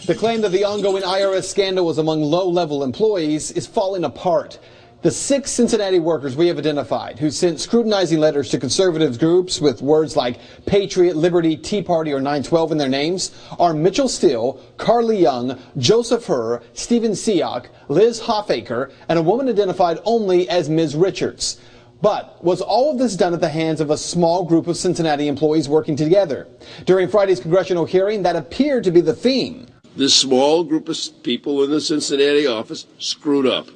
The claim that the ongoing IRS scandal was among low-level employees is falling apart. The 6 Cincinnati workers we have identified who sent scrutinizing letters to conservative groups with words like Patriot, Liberty, Tea Party, or 912 in their names are Mitchell Steele, Carly Young, Joseph Herr, Stephen Siak, Liz Hoffaker, and a woman identified only as Ms. Richards. But was all of this done at the hands of a small group of Cincinnati employees working together? During Friday's congressional hearing, that appeared to be the theme. This small group of people in the Cincinnati office screwed up.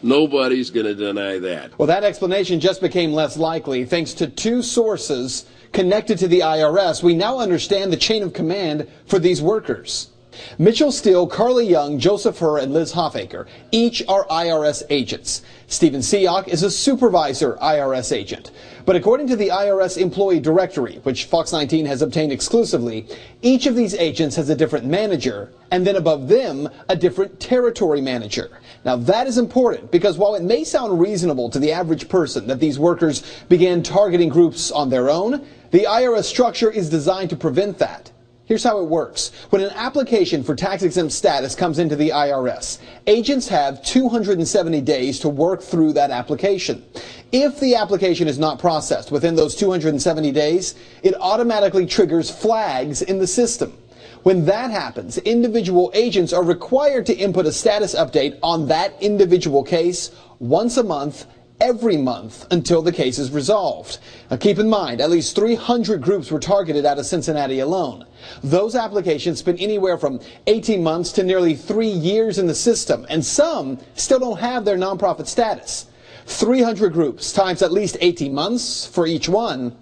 Nobody's going to deny that. Well, that explanation just became less likely thanks to 2 sources connected to the IRS. We now understand the chain of command for these workers. Mitchell Steele, Carly Young, Joseph Herr, and Liz Hoffaker each are IRS agents. Stephen Siak is a supervisor IRS agent. But according to the IRS Employee Directory, which Fox 19 has obtained exclusively, each of these agents has a different manager, and then above them, a different territory manager. Now that is important because while it may sound reasonable to the average person that these workers began targeting groups on their own, the IRS structure is designed to prevent that. Here's how it works. When an application for tax-exempt status comes into the IRS, agents have 270 days to work through that application. If the application is not processed within those 270 days, it automatically triggers flags in the system. When that happens, individual agents are required to input a status update on that individual case once a month, every month, until the case is resolved. Now keep in mind, at least 300 groups were targeted out of Cincinnati alone. Those applications spent anywhere from 18 months to nearly 3 years in the system, and some still don't have their nonprofit status. 300 groups times at least 18 months for each one.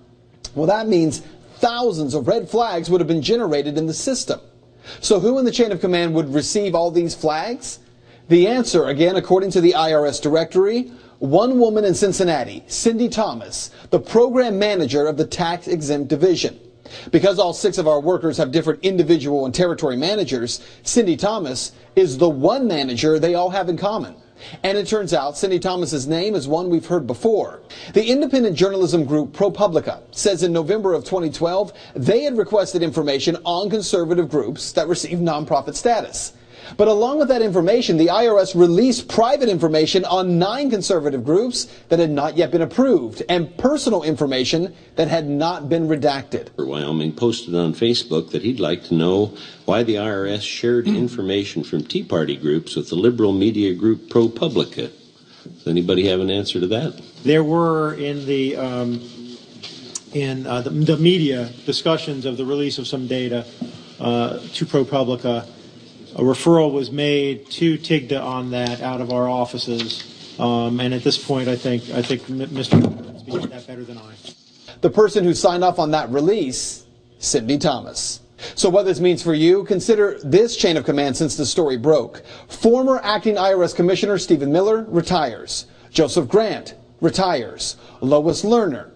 Well, that means thousands of red flags would have been generated in the system. So who in the chain of command would receive all these flags? The answer, again, according to the IRS directory, one woman in Cincinnati, Cindy Thomas, the program manager of the tax-exempt division. Because all 6 of our workers have different individual and territory managers, Cindy Thomas is the one manager they all have in common. And it turns out Cindy Thomas's name is one we've heard before. The independent journalism group ProPublica says in November of 2012, they had requested information on conservative groups that receive nonprofit status. But along with that information, the IRS released private information on 9 conservative groups that had not yet been approved and personal information that had not been redacted. Wyoming posted on Facebook that he'd like to know why the IRS shared information from Tea Party groups with the liberal media group ProPublica. Does anybody have an answer to that? There were in the media discussions of the release of some data to ProPublica. A referral was made to TIGTA on that out of our offices, and at this point, I think Mr. can speak to that better than I. The person who signed off on that release, Cindy Thomas. So what this means for you, consider this chain of command since the story broke. Former acting IRS Commissioner Stephen Miller retires. Joseph Grant retires. Lois Lerner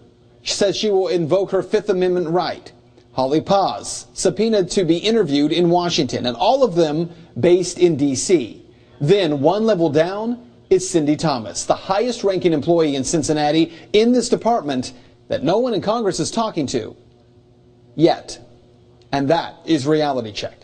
says she will invoke her Fifth Amendment right. Holly Paz, subpoenaed to be interviewed in Washington, and all of them based in D.C. Then, one level down is Cindy Thomas, the highest-ranking employee in Cincinnati in this department that no one in Congress is talking to yet. And that is Reality Check.